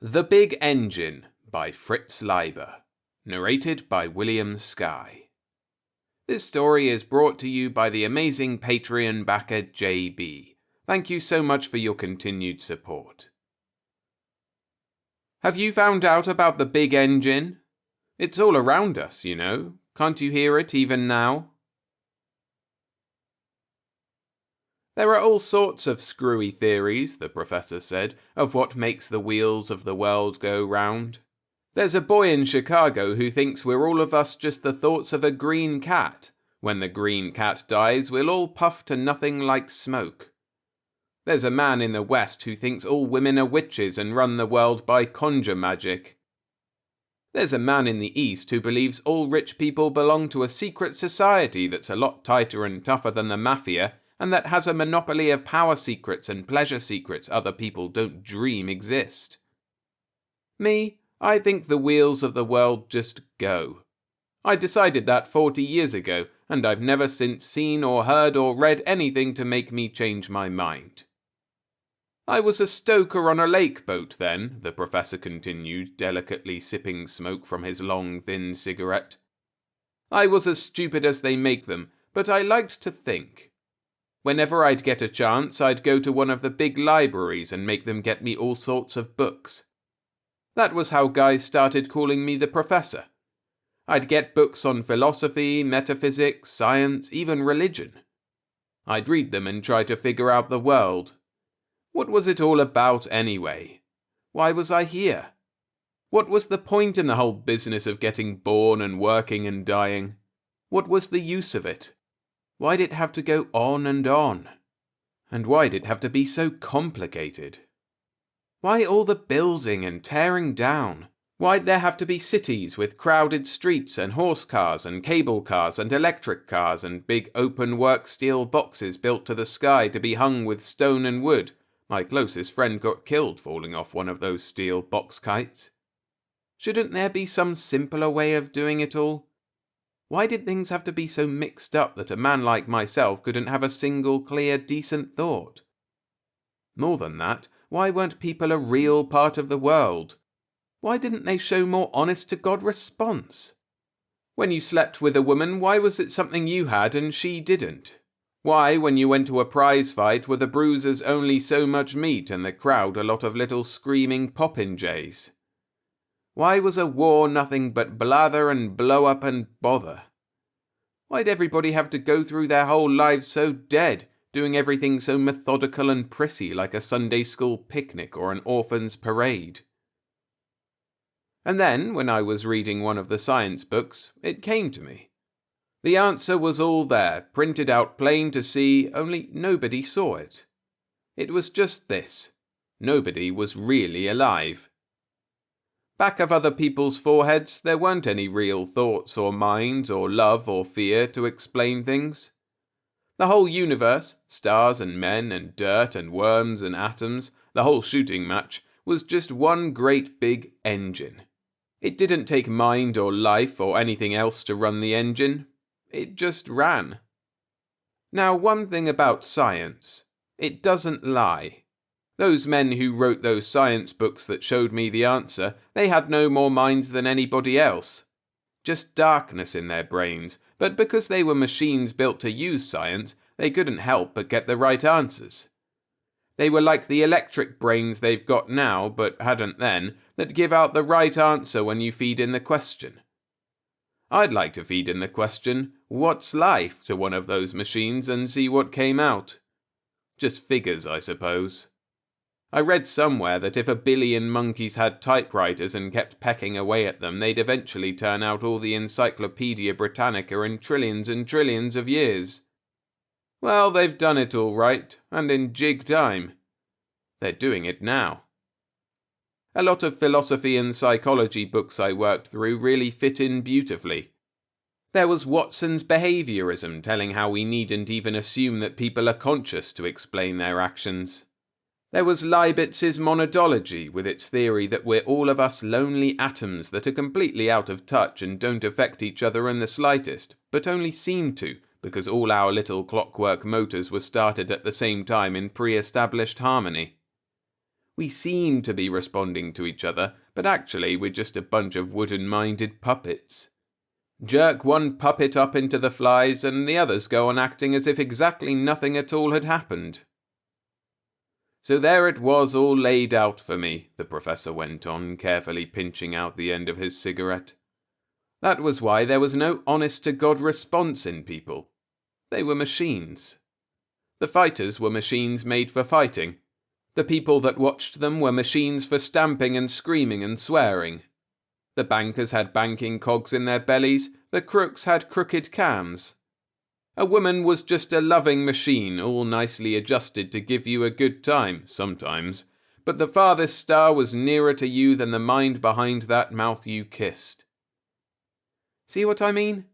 The Big Engine by Fritz Leiber, narrated by William Skye. This story is brought to you by the amazing Patreon backer JB. Thank you so much for your continued support. Have you found out about the big engine? It's all around us, you know. Can't you hear it even now? There are all sorts of screwy theories, the professor said, of what makes the wheels of the world go round. There's a boy in Chicago who thinks we're all of us just the thoughts of a green cat. When the green cat dies, we'll all puff to nothing like smoke. There's a man in the West who thinks all women are witches and run the world by conjure magic. There's a man in the East who believes all rich people belong to a secret society that's a lot tighter and tougher than the mafia, and that has a monopoly of power secrets and pleasure secrets other people don't dream exist. Me, I think the wheels of the world just go. I decided that 40 years ago, and I've never since seen or heard or read anything to make me change my mind. I was a stoker on a lake boat then, the professor continued, delicately sipping smoke from his long, thin cigarette. I was as stupid as they make them, but I liked to think. Whenever I'd get a chance, I'd go to one of the big libraries and make them get me all sorts of books. That was how guys started calling me the professor. I'd get books on philosophy, metaphysics, science, even religion. I'd read them and try to figure out the world. What was it all about anyway? Why was I here? What was the point in the whole business of getting born and working and dying? What was the use of it? Why'd it have to go on and on? And why'd it have to be so complicated? Why all the building and tearing down? Why'd there have to be cities with crowded streets and horse cars and cable cars and electric cars and big open-work steel boxes built to the sky to be hung with stone and wood? My closest friend got killed falling off one of those steel box kites. Shouldn't there be some simpler way of doing it all? Why did things have to be so mixed up that a man like myself couldn't have a single clear, decent thought? More than that, why weren't people a real part of the world? Why didn't they show more honest-to-God response? When you slept with a woman, why was it something you had and she didn't? Why, when you went to a prize fight, were the bruisers only so much meat and the crowd a lot of little screaming popinjays? Why was a war nothing but blather and blow up and bother? Why'd everybody have to go through their whole lives so dead, doing everything so methodical and prissy like a Sunday school picnic or an orphan's parade? And then, when I was reading one of the science books, it came to me. The answer was all there, printed out plain to see, only nobody saw it. It was just this. Nobody was really alive. Back of other people's foreheads, there weren't any real thoughts or minds or love or fear to explain things. The whole universe, stars and men and dirt and worms and atoms, the whole shooting match, was just one great big engine. It didn't take mind or life or anything else to run the engine. It just ran. Now, one thing about science, it doesn't lie. Those men who wrote those science books that showed me the answer, they had no more minds than anybody else. Just darkness in their brains, but because they were machines built to use science, they couldn't help but get the right answers. They were like the electric brains they've got now, but hadn't then, that give out the right answer when you feed in the question. I'd like to feed in the question, what's life, to one of those machines and see what came out. Just figures, I suppose. I read somewhere that if 1 billion monkeys had typewriters and kept pecking away at them, they'd eventually turn out all the Encyclopedia Britannica in trillions and trillions of years. Well, they've done it all right, and in jig time. They're doing it now. A lot of philosophy and psychology books I worked through really fit in beautifully. There was Watson's behaviorism telling how we needn't even assume that people are conscious to explain their actions. There was Leibitz's monadology with its theory that we're all of us lonely atoms that are completely out of touch and don't affect each other in the slightest, but only seem to, because all our little clockwork motors were started at the same time in pre-established harmony. We seem to be responding to each other, but actually we're just a bunch of wooden-minded puppets. Jerk one puppet up into the flies, and the others go on acting as if exactly nothing at all had happened. So there it was all laid out for me, the professor went on, carefully pinching out the end of his cigarette. That was why there was no honest-to-God response in people. They were machines. The fighters were machines made for fighting. The people that watched them were machines for stamping and screaming and swearing. The bankers had banking cogs in their bellies, the crooks had crooked cams. A woman was just a loving machine, all nicely adjusted to give you a good time, sometimes, but the farthest star was nearer to you than the mind behind that mouth you kissed. See what I mean?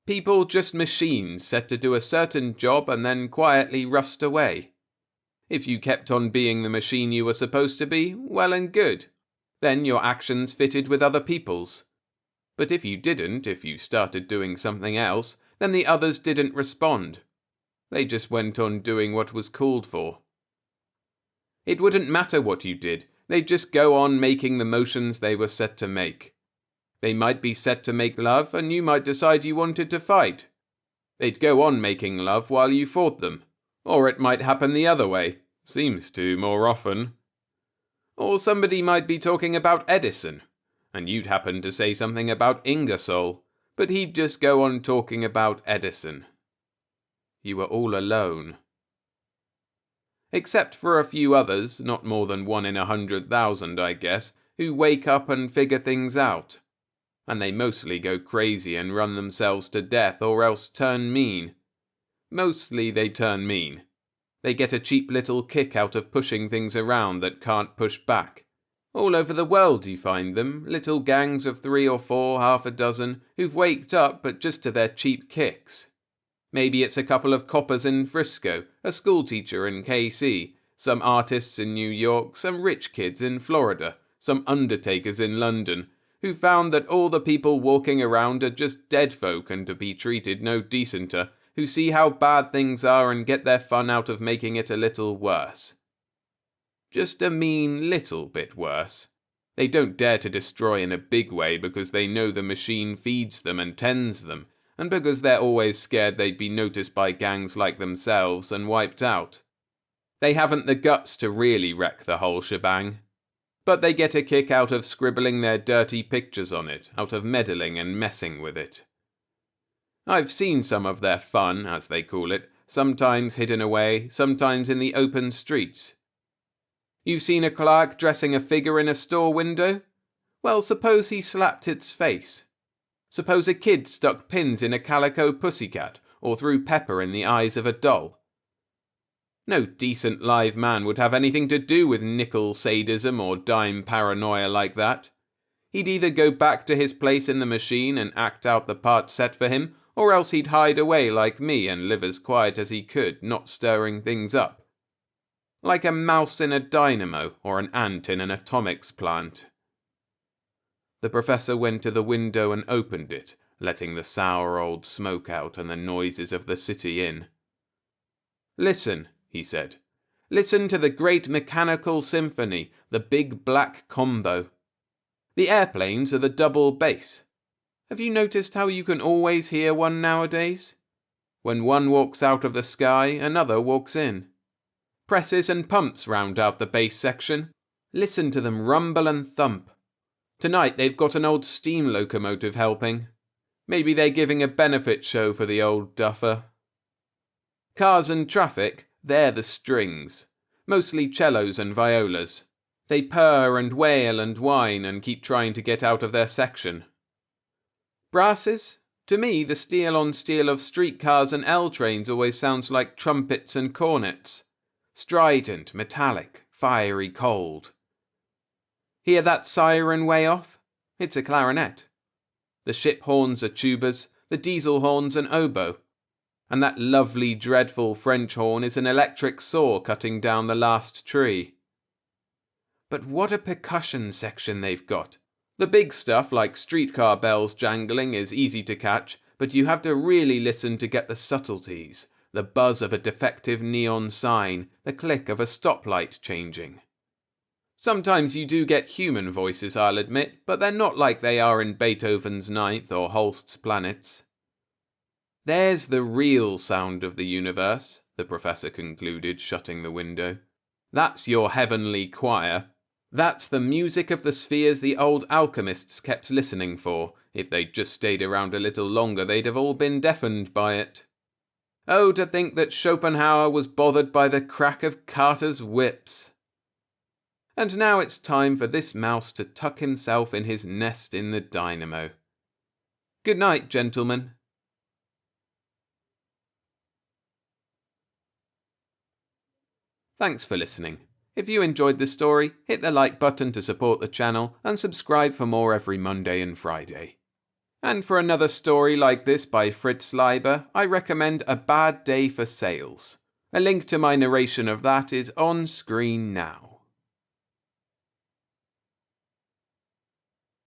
People just machines set to do a certain job and then quietly rust away. If you kept on being the machine you were supposed to be, well and good. Then your actions fitted with other people's. But if you didn't, if you started doing something else, then the others didn't respond. They just went on doing what was called for. It wouldn't matter what you did, they'd just go on making the motions they were set to make. They might be set to make love, and you might decide you wanted to fight. They'd go on making love while you fought them. Or it might happen the other way. Seems to, more often. Or somebody might be talking about Edison, and you'd happen to say something about Ingersoll, but he'd just go on talking about Edison. You were all alone. Except for a few others, not more than 1 in 100,000, I guess, who wake up and figure things out. And they mostly go crazy and run themselves to death or else turn mean. Mostly they turn mean. They get a cheap little kick out of pushing things around that can't push back. All over the world you find them, little gangs of 3 or 4, half a dozen, who've waked up but just to their cheap kicks. Maybe it's a couple of coppers in Frisco, a schoolteacher in KC, some artists in New York, some rich kids in Florida, some undertakers in London, who found that all the people walking around are just dead folk and to be treated no decenter, who see how bad things are and get their fun out of making it a little worse. Just a mean little bit worse. They don't dare to destroy in a big way because they know the machine feeds them and tends them, and because they're always scared they'd be noticed by gangs like themselves and wiped out. They haven't the guts to really wreck the whole shebang. But they get a kick out of scribbling their dirty pictures on it, out of meddling and messing with it. I've seen some of their fun, as they call it, sometimes hidden away, sometimes in the open streets. You've seen a clerk dressing a figure in a store window? Well, suppose he slapped its face. Suppose a kid stuck pins in a calico pussycat, or threw pepper in the eyes of a doll. No decent live man would have anything to do with nickel sadism or dime paranoia like that. He'd either go back to his place in the machine and act out the part set for him, or else he'd hide away like me and live as quiet as he could, not stirring things up. Like a mouse in a dynamo or an ant in an atomics plant. The professor went to the window and opened it, letting the sour old smoke out and the noises of the city in. Listen, he said. Listen to the great mechanical symphony, the big black combo. The airplanes are the double bass. Have you noticed how you can always hear one nowadays? When one walks out of the sky, another walks in. Presses and pumps round out the bass section. Listen to them rumble and thump. Tonight they've got an old steam locomotive helping. Maybe they're giving a benefit show for the old duffer. Cars and traffic, they're the strings. Mostly cellos and violas. They purr and wail and whine and keep trying to get out of their section. Brasses? To me, the steel on steel of streetcars and L trains always sounds like trumpets and cornets. Strident, metallic, fiery cold. Hear that siren way off? It's a clarinet. The ship horns are tubas, the diesel horn's an oboe. And that lovely, dreadful French horn is an electric saw cutting down the last tree. But what a percussion section they've got. The big stuff like streetcar bells jangling is easy to catch, but you have to really listen to get the subtleties, the buzz of a defective neon sign, the click of a stoplight changing. Sometimes you do get human voices, I'll admit, but they're not like they are in Beethoven's Ninth or Holst's Planets. There's the real sound of the universe, the professor concluded, shutting the window. That's your heavenly choir. That's the music of the spheres the old alchemists kept listening for. If they'd just stayed around a little longer, they'd have all been deafened by it. Oh, to think that Schopenhauer was bothered by the crack of carters' whips. And now it's time for this mouse to tuck himself in his nest in the dynamo. Good night, gentlemen. Thanks for listening. If you enjoyed this story, hit the like button to support the channel and subscribe for more every Monday and Friday. And for another story like this by Fritz Leiber, I recommend A Bad Day for Sales. A link to my narration of that is on screen now.